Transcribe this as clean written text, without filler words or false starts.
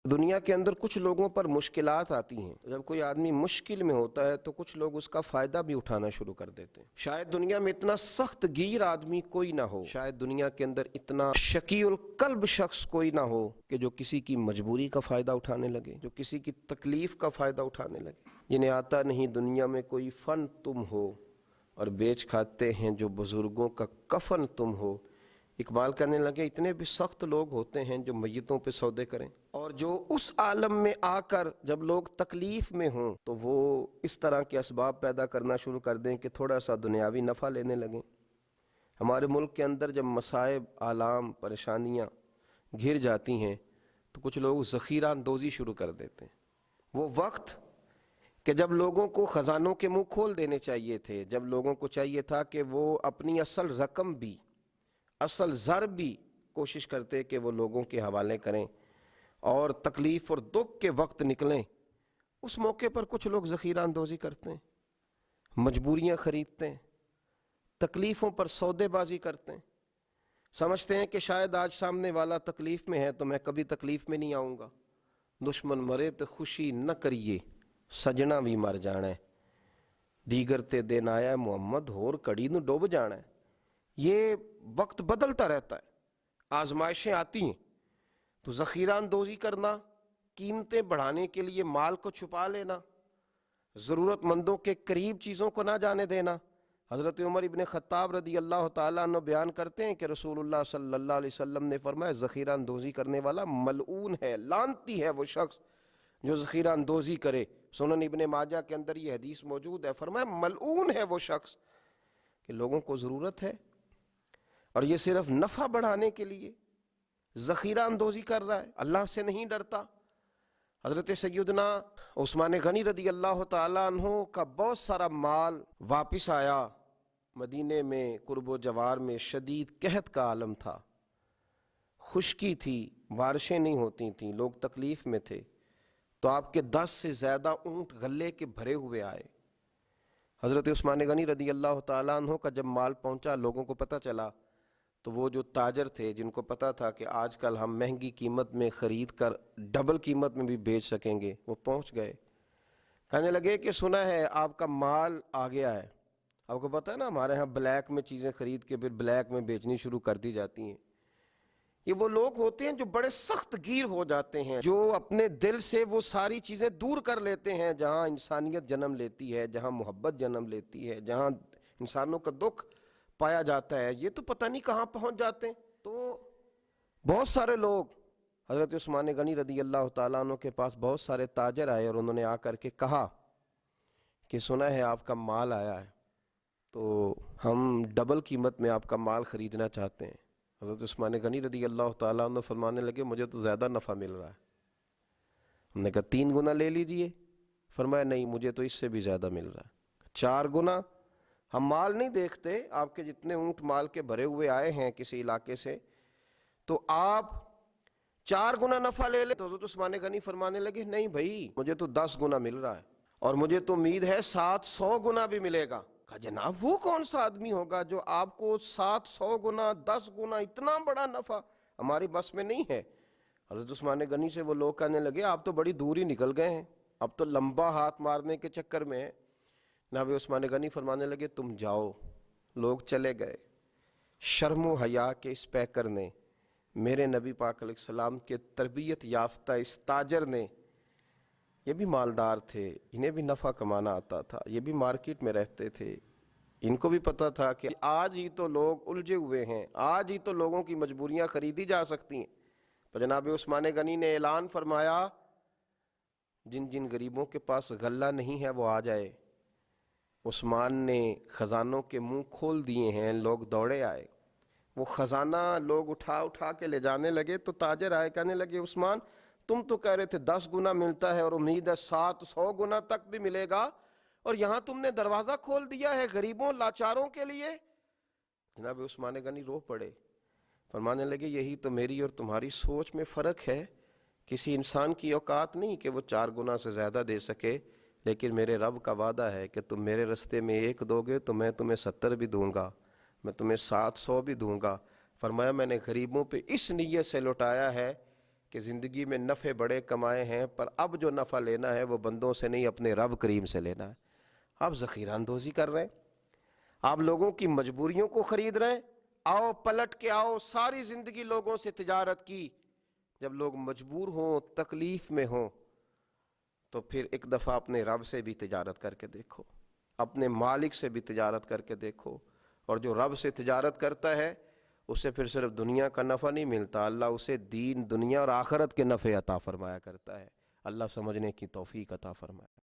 دنیا کے اندر کچھ لوگوں پر مشکلات آتی ہیں، جب کوئی آدمی مشکل میں ہوتا ہے تو کچھ لوگ اس کا فائدہ بھی اٹھانا شروع کر دیتے ہیں۔ شاید دنیا میں اتنا سخت گیر آدمی کوئی نہ ہو، شاید دنیا کے اندر اتنا شقی القلب شخص کوئی نہ ہو کہ جو کسی کی مجبوری کا فائدہ اٹھانے لگے، جو کسی کی تکلیف کا فائدہ اٹھانے لگے۔ جنہیں آتا نہیں دنیا میں کوئی فن تم ہو، اور بیچ کھاتے ہیں جو بزرگوں کا کفن تم ہو۔ اقبال کہنے لگے اتنے بھی سخت لوگ ہوتے ہیں جو میتوں پہ سودے کریں، اور جو اس عالم میں آ کر جب لوگ تکلیف میں ہوں تو وہ اس طرح کے اسباب پیدا کرنا شروع کر دیں کہ تھوڑا سا دنیاوی نفع لینے لگیں۔ ہمارے ملک کے اندر جب مصائب، آلام، پریشانیاں گھر جاتی ہیں تو کچھ لوگ ذخیرہ اندوزی شروع کر دیتے ہیں۔ وہ وقت کہ جب لوگوں کو خزانوں کے منہ کھول دینے چاہیے تھے، جب لوگوں کو چاہیے تھا کہ وہ اپنی اصل رقم بھی، اصل زر بھی کوشش کرتے کہ وہ لوگوں کے حوالے کریں اور تکلیف اور دکھ کے وقت نکلیں، اس موقع پر کچھ لوگ ذخیرہ اندوزی کرتے ہیں، مجبوریاں خریدتے ہیں، تکلیفوں پر سودے بازی کرتے ہیں، سمجھتے ہیں کہ شاید آج سامنے والا تکلیف میں ہے تو میں کبھی تکلیف میں نہیں آؤں گا۔ دشمن مرے تو خوشی نہ کریے، سجنا بھی مر جانا ہے، دیگر تے دن آیا محمد ہور کڑی نو ڈوب جانا ہے۔ یہ وقت بدلتا رہتا ہے، آزمائشیں آتی ہیں، تو ذخیرہ اندوزی کرنا، قیمتیں بڑھانے کے لیے مال کو چھپا لینا، ضرورت مندوں کے قریب چیزوں کو نہ جانے دینا۔ حضرت عمر ابن خطاب رضی اللہ تعالیٰ عنہ بیان کرتے ہیں کہ رسول اللہ صلی اللہ علیہ وسلم نے فرمایا ذخیرہ اندوزی کرنے والا ملعون ہے، لعنتی ہے وہ شخص جو ذخیرہ اندوزی کرے۔ سنن ابن ماجہ کے اندر یہ حدیث موجود ہے، فرمایا ملعون ہے وہ شخص کہ لوگوں کو ضرورت ہے اور یہ صرف نفع بڑھانے کے لیے ذخیرہ اندوزی کر رہا ہے، اللہ سے نہیں ڈرتا۔ حضرت سیدنا عثمان غنی رضی اللہ تعالیٰ عنہ کا بہت سارا مال واپس آیا، مدینے میں قرب و جوار میں شدید قحط کا عالم تھا، خشکی تھی، بارشیں نہیں ہوتی تھیں، لوگ تکلیف میں تھے، تو آپ کے 10 سے زیادہ اونٹ غلے کے بھرے ہوئے آئے۔ حضرت عثمان غنی رضی اللہ تعالیٰ عنہ کا جب مال پہنچا، لوگوں کو پتہ چلا، تو وہ جو تاجر تھے جن کو پتہ تھا کہ آج کل ہم مہنگی قیمت میں خرید کر ڈبل قیمت میں بھی بیچ سکیں گے، وہ پہنچ گئے، کہنے لگے کہ سنا ہے آپ کا مال آ گیا ہے۔ آپ کو پتہ ہے نا ہمارے ہاں بلیک میں چیزیں خرید کے پھر بلیک میں بیچنی شروع کر دی جاتی ہیں۔ یہ وہ لوگ ہوتے ہیں جو بڑے سخت گیر ہو جاتے ہیں، جو اپنے دل سے وہ ساری چیزیں دور کر لیتے ہیں جہاں انسانیت جنم لیتی ہے، جہاں محبت جنم لیتی ہے، جہاں انسانوں کا دکھ پایا جاتا ہے، یہ تو پتہ نہیں کہاں پہنچ جاتے ہیں۔ تو بہت سارے لوگ حضرت عثمان غنی رضی اللہ تعالیٰ عنہ کے پاس بہت سارے تاجر آئے اور انہوں نے آ کر کے کہا کہ سنا ہے آپ کا مال آیا ہے، تو ہم ڈبل قیمت میں آپ کا مال خریدنا چاہتے ہیں۔ حضرت عثمان غنی رضی اللہ تعالیٰ عنہ فرمانے لگے مجھے تو زیادہ نفع مل رہا ہے۔ ہم نے کہا 3 گنا لے لیجئے، فرمایا نہیں مجھے تو اس سے بھی زیادہ مل رہا ہے۔ 4 گنا؟ ہم مال نہیں دیکھتے، آپ کے جتنے اونٹ مال کے بھرے ہوئے آئے ہیں کسی علاقے سے، تو آپ 4 گنا نفع لے لیں۔ تو حضرت عثمان غنی فرمانے لگے نہیں بھائی مجھے تو 10 گنا مل رہا ہے، اور مجھے تو امید ہے 700 گنا بھی ملے گا۔ کہا جناب وہ کون سا آدمی ہوگا جو آپ کو 700 گنا، 10 گنا، اتنا بڑا نفع ہماری بس میں نہیں ہے۔ حضرت عثمان غنی سے وہ لوگ کہنے لگے آپ تو بڑی دور ہی نکل گئے ہیں، اب تو لمبا ہاتھ مارنے کے چکر میں ہیں۔ جناب عثمان غنی فرمانے لگے تم جاؤ۔ لوگ چلے گئے۔ شرم و حیا کے اس پیکر نے، میرے نبی پاک علیہ السلام کے تربیت یافتہ اس تاجر نے، یہ بھی مالدار تھے، انہیں بھی نفع کمانا آتا تھا، یہ بھی مارکیٹ میں رہتے تھے، ان کو بھی پتہ تھا کہ آج ہی تو لوگ الجھے ہوئے ہیں، آج ہی تو لوگوں کی مجبوریاں خریدی جا سکتی ہیں۔ پر جناب عثمان غنی نے اعلان فرمایا جن جن غریبوں کے پاس غلہ نہیں ہے وہ آ جائے۔ عثمان نے خزانوں کے منہ کھول دیے ہیں، لوگ دوڑے آئے، وہ خزانہ لوگ اٹھا اٹھا کے لے جانے لگے، تو تاجر آئے کہنے لگے عثمان تم تو کہہ رہے تھے 10 گنا ملتا ہے اور امید ہے 700 گنا تک بھی ملے گا، اور یہاں تم نے دروازہ کھول دیا ہے غریبوں لاچاروں کے لیے۔ جناب عثمان غنی رو پڑے، فرمانے لگے یہی تو میری اور تمہاری سوچ میں فرق ہے، کسی انسان کی اوقات نہیں کہ وہ 4 گنا سے زیادہ دے سکے، لیکن میرے رب کا وعدہ ہے کہ تم میرے رستے میں 1 دو گے تو میں تمہیں 70 بھی دوں گا، میں تمہیں 700 بھی دوں گا۔ فرمایا میں نے غریبوں پہ اس نیت سے لوٹایا ہے کہ زندگی میں نفع بڑے کمائے ہیں، پر اب جو نفع لینا ہے وہ بندوں سے نہیں، اپنے رب کریم سے لینا ہے۔ آپ ذخیرہ اندوزی کر رہے ہیں، آپ لوگوں کی مجبوریوں کو خرید رہے ہیں۔ آؤ پلٹ کے آؤ، ساری زندگی لوگوں سے تجارت کی، جب لوگ مجبور ہوں، تکلیف میں ہوں، تو پھر ایک دفعہ اپنے رب سے بھی تجارت کر کے دیکھو، اپنے مالک سے بھی تجارت کر کے دیکھو۔ اور جو رب سے تجارت کرتا ہے اسے پھر صرف دنیا کا نفع نہیں ملتا، اللہ اسے دین، دنیا اور آخرت کے نفع عطا فرمایا کرتا ہے۔ اللہ سمجھنے کی توفیق عطا فرمائے۔